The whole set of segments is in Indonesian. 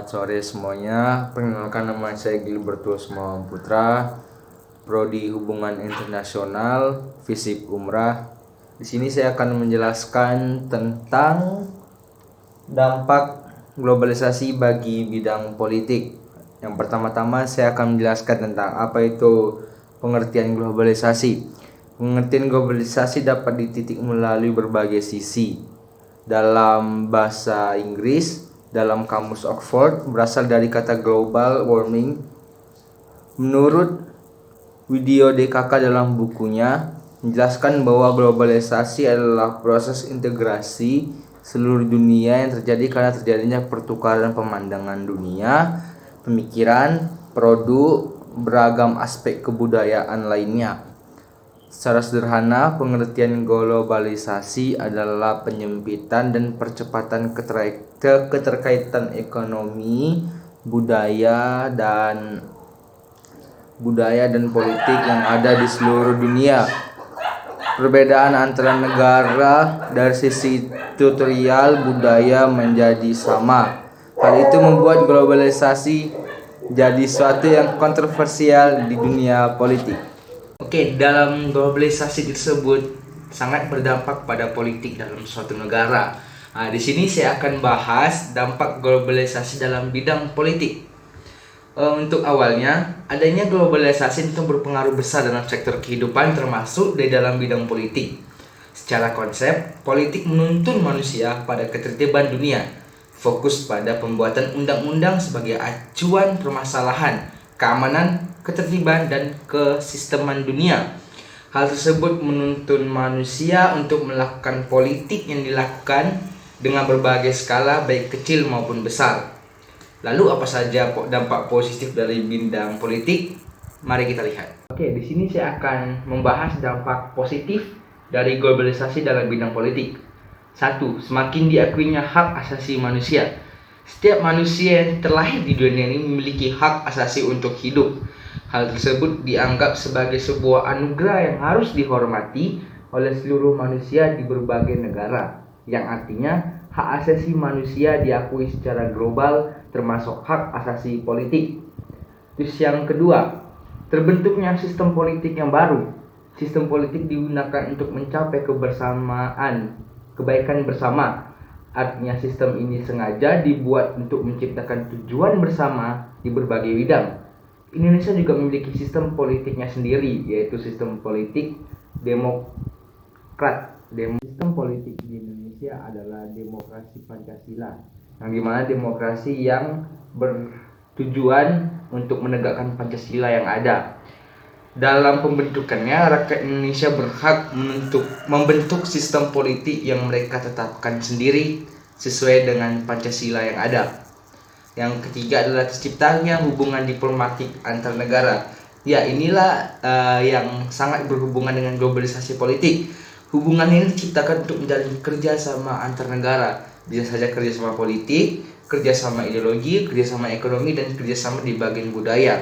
Selamat sore semuanya. Perkenalkan, nama saya Gilbertus Muhammad Putra, Prodi Hubungan Internasional, FISIP Umrah. Di sini saya akan menjelaskan tentang dampak globalisasi bagi bidang politik. Yang pertama-tama saya akan menjelaskan tentang apa itu pengertian globalisasi. Pengertian globalisasi dapat dititik melalui berbagai sisi. Dalam bahasa Inggris, dalam kamus Oxford, berasal dari kata global warming. Menurut Widyo DKK dalam bukunya menjelaskan bahwa globalisasi adalah proses integrasi seluruh dunia yang terjadi karena terjadinya pertukaran pemandangan dunia, pemikiran, produk, beragam aspek kebudayaan lainnya. Secara sederhana, pengertian globalisasi adalah penyempitan dan percepatan keterkaitan ekonomi, budaya dan politik yang ada di seluruh dunia. Perbedaan antara negara dari sisi tutorial budaya menjadi sama. Hal itu membuat globalisasi jadi suatu yang kontroversial di dunia politik. Oke, dalam globalisasi tersebut sangat berdampak pada politik dalam suatu negara. Di sini saya akan bahas dampak globalisasi dalam bidang politik. Untuk awalnya, adanya globalisasi itu berpengaruh besar dalam sektor kehidupan, termasuk di dalam bidang politik. Secara konsep, politik menuntun manusia pada ketertiban dunia, fokus pada pembuatan undang-undang sebagai acuan permasalahan, keamanan, ketertiban, dan kesisteman dunia. Hal tersebut menuntun manusia untuk melakukan politik yang dilakukan dengan berbagai skala, baik kecil maupun besar. Lalu apa saja dampak positif dari bidang politik? Mari kita lihat. Oke, di sini saya akan membahas dampak positif dari globalisasi dalam bidang politik. 1. Semakin diakuinya hak asasi manusia. Setiap manusia yang terlahir di dunia ini memiliki hak asasi untuk hidup. Hal tersebut dianggap sebagai sebuah anugerah yang harus dihormati oleh seluruh manusia di berbagai negara, yang artinya hak asasi manusia diakui secara global, termasuk hak asasi politik. Terus yang kedua, terbentuknya sistem politik yang baru. Sistem politik digunakan untuk mencapai kebaikan bersama. Artinya sistem ini sengaja dibuat untuk menciptakan tujuan bersama di berbagai bidang. Indonesia juga memiliki sistem politiknya sendiri, yaitu sistem politik demokrat. Sistem politik di Indonesia adalah demokrasi Pancasila, yang dimana demokrasi yang bertujuan untuk menegakkan Pancasila yang ada. Dalam pembentukannya, rakyat Indonesia berhak membentuk sistem politik yang mereka tetapkan sendiri sesuai dengan Pancasila yang ada. Yang ketiga adalah terciptanya hubungan diplomatik antar negara. Ya, inilah yang sangat berhubungan dengan globalisasi politik. Hubungan ini diciptakan untuk menjalin kerjasama antar negara. Bisa saja kerjasama politik, kerjasama ideologi, kerjasama ekonomi, dan kerjasama di bagian budaya,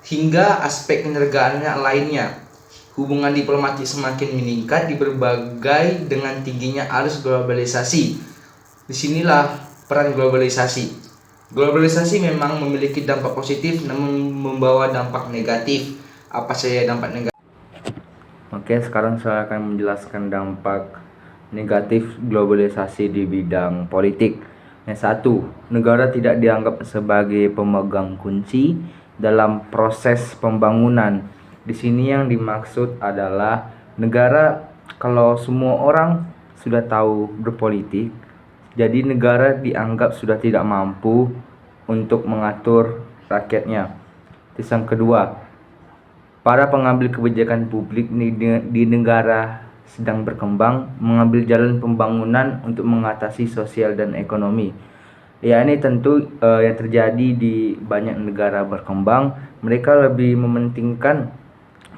hingga aspek kenegaraan lainnya. Hubungan diplomatik semakin meningkat di berbagai dengan tingginya arus globalisasi. Disinilah peran globalisasi. Globalisasi memang memiliki dampak positif, namun membawa dampak negatif. Apa saja dampak negatif? Oke, sekarang saya akan menjelaskan dampak negatif globalisasi di bidang politik. Yang satu, negara tidak dianggap sebagai pemegang kunci dalam proses pembangunan. Di sini yang dimaksud adalah negara, kalau semua orang sudah tahu berpolitik, jadi negara dianggap sudah tidak mampu untuk mengatur rakyatnya. Terus yang kedua, para pengambil kebijakan publik di negara sedang berkembang mengambil jalan pembangunan untuk mengatasi sosial dan ekonomi. Ya, ini tentu yang terjadi di banyak negara berkembang. Mereka lebih mementingkan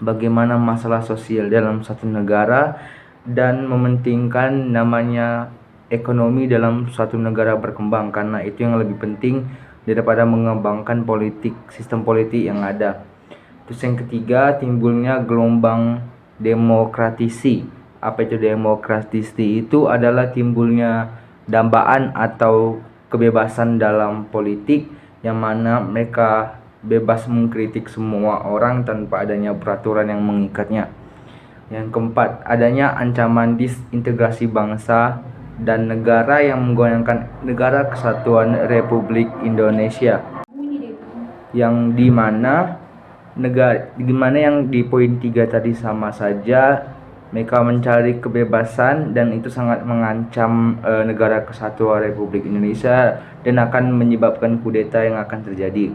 bagaimana masalah sosial dalam satu negara dan mementingkan namanya ekonomi dalam suatu negara berkembang, karena itu yang lebih penting daripada mengembangkan sistem politik yang ada. Terus yang ketiga, timbulnya gelombang demokratisi. Apa itu demokratisi? Itu adalah timbulnya dambaan atau kebebasan dalam politik, yang mana mereka bebas mengkritik semua orang tanpa adanya peraturan yang mengikatnya. Yang keempat, adanya ancaman disintegrasi bangsa dan negara yang menggoyangkan Negara Kesatuan Republik Indonesia, yang dimana yang di poin 3 tadi sama saja, mereka mencari kebebasan dan itu sangat mengancam Negara Kesatuan Republik Indonesia dan akan menyebabkan kudeta yang akan terjadi.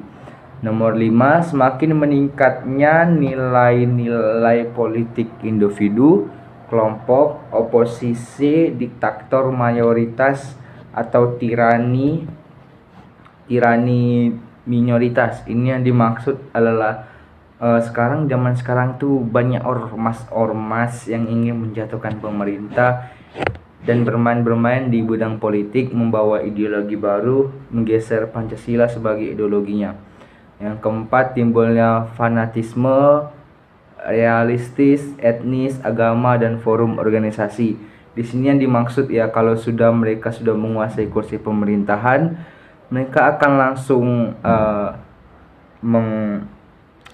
Nomor 5, semakin meningkatnya nilai-nilai politik individu, kelompok, oposisi, diktator mayoritas atau tirani minoritas. Ini yang dimaksud adalah zaman sekarang tuh banyak ormas yang ingin menjatuhkan pemerintah dan bermain di bidang politik, membawa ideologi baru, menggeser Pancasila sebagai ideologinya. Yang keempat, timbulnya fanatisme, realistis, etnis, agama, dan forum organisasi. Di sini yang dimaksud ya, kalau mereka sudah menguasai kursi pemerintahan, mereka akan langsung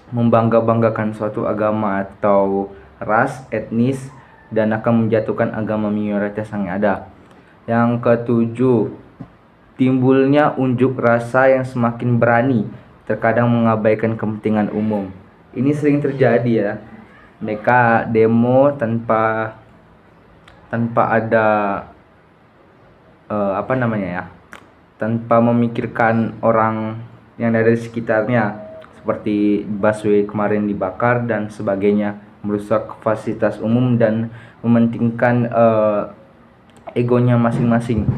membangga-banggakan suatu agama atau ras, etnis, dan akan menjatuhkan agama minoritas yang ada. Yang ketujuh, timbulnya unjuk rasa yang semakin berani, terkadang mengabaikan kepentingan umum. Ini sering terjadi ya. Mereka demo tanpa ada tanpa memikirkan orang yang ada di sekitarnya, seperti busway kemarin dibakar dan sebagainya, merusak fasilitas umum dan mementingkan egonya masing-masing.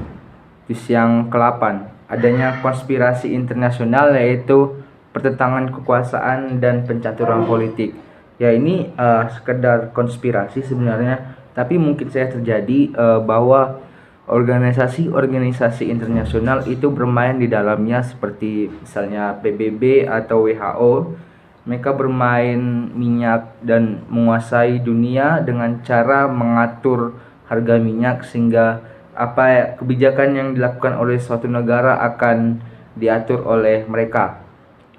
Terus yang ke-8, adanya konspirasi internasional, yaitu pertentangan kekuasaan dan pencaturan politik. Ya, ini sekedar konspirasi sebenarnya, tapi mungkin saja terjadi bahwa organisasi-organisasi internasional itu bermain di dalamnya, seperti misalnya PBB atau WHO. Mereka bermain minyak dan menguasai dunia dengan cara mengatur harga minyak, sehingga kebijakan yang dilakukan oleh suatu negara akan diatur oleh mereka.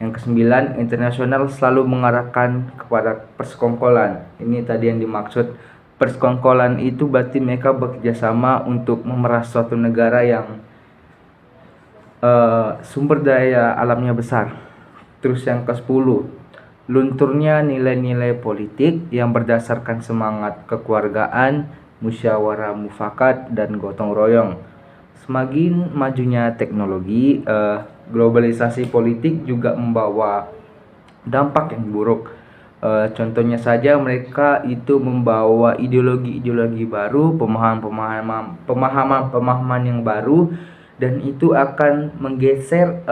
Yang ke-9, internasional selalu mengarahkan kepada persekongkolan. Ini tadi yang dimaksud. Persekongkolan itu berarti mereka bekerjasama untuk memeras suatu negara yang sumber daya alamnya besar. Terus yang ke-10, lunturnya nilai-nilai politik yang berdasarkan semangat kekeluargaan, musyawarah mufakat, dan gotong royong. Semakin majunya teknologi, globalisasi politik juga membawa dampak yang buruk. Contohnya saja, mereka itu membawa ideologi-ideologi baru, pemahaman yang baru, dan itu akan menggeser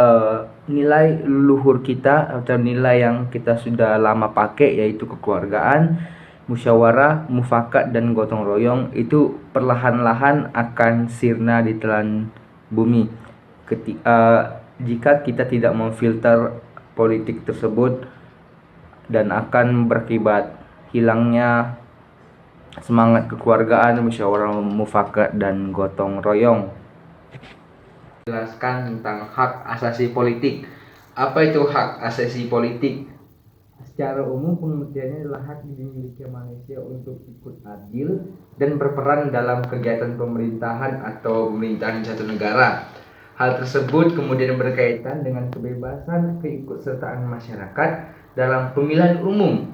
nilai leluhur kita atau nilai yang kita sudah lama pakai, yaitu kekeluargaan, musyawarah, mufakat, dan gotong royong. Itu perlahan-lahan akan sirna di telan bumi jika kita tidak memfilter politik tersebut, dan akan berakibat hilangnya semangat kekeluargaan, musyawarah mufakat, dan gotong royong. Jelaskan tentang hak asasi politik. Apa itu hak asasi politik? Secara umum pengertiannya adalah hak yang dimiliki manusia untuk ikut adil dan berperan dalam kegiatan pemerintahan atau pemerintahan suatu negara. Hal tersebut kemudian berkaitan dengan kebebasan keikutsertaan masyarakat dalam pemilihan umum,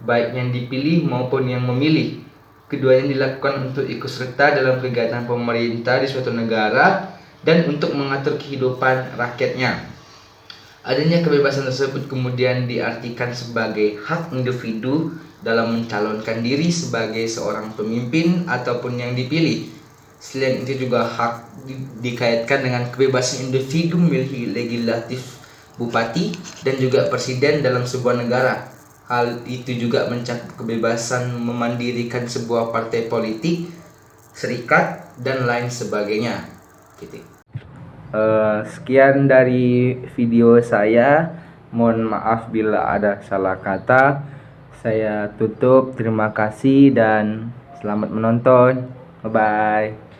baik yang dipilih maupun yang memilih. Keduanya dilakukan untuk ikut serta dalam kegiatan pemerintah di suatu negara dan untuk mengatur kehidupan rakyatnya. Adanya kebebasan tersebut kemudian diartikan sebagai hak individu dalam mencalonkan diri sebagai seorang pemimpin ataupun yang dipilih. Selain itu juga hak dikaitkan dengan kebebasan individu memilih legislatif, bupati, dan juga presiden dalam sebuah negara. Hal itu juga mencakup kebebasan memandirikan sebuah partai politik, serikat, dan lain sebagainya. Sekian dari video saya. Mohon maaf bila ada salah kata. Saya tutup. Terima kasih dan selamat menonton. Bye bye.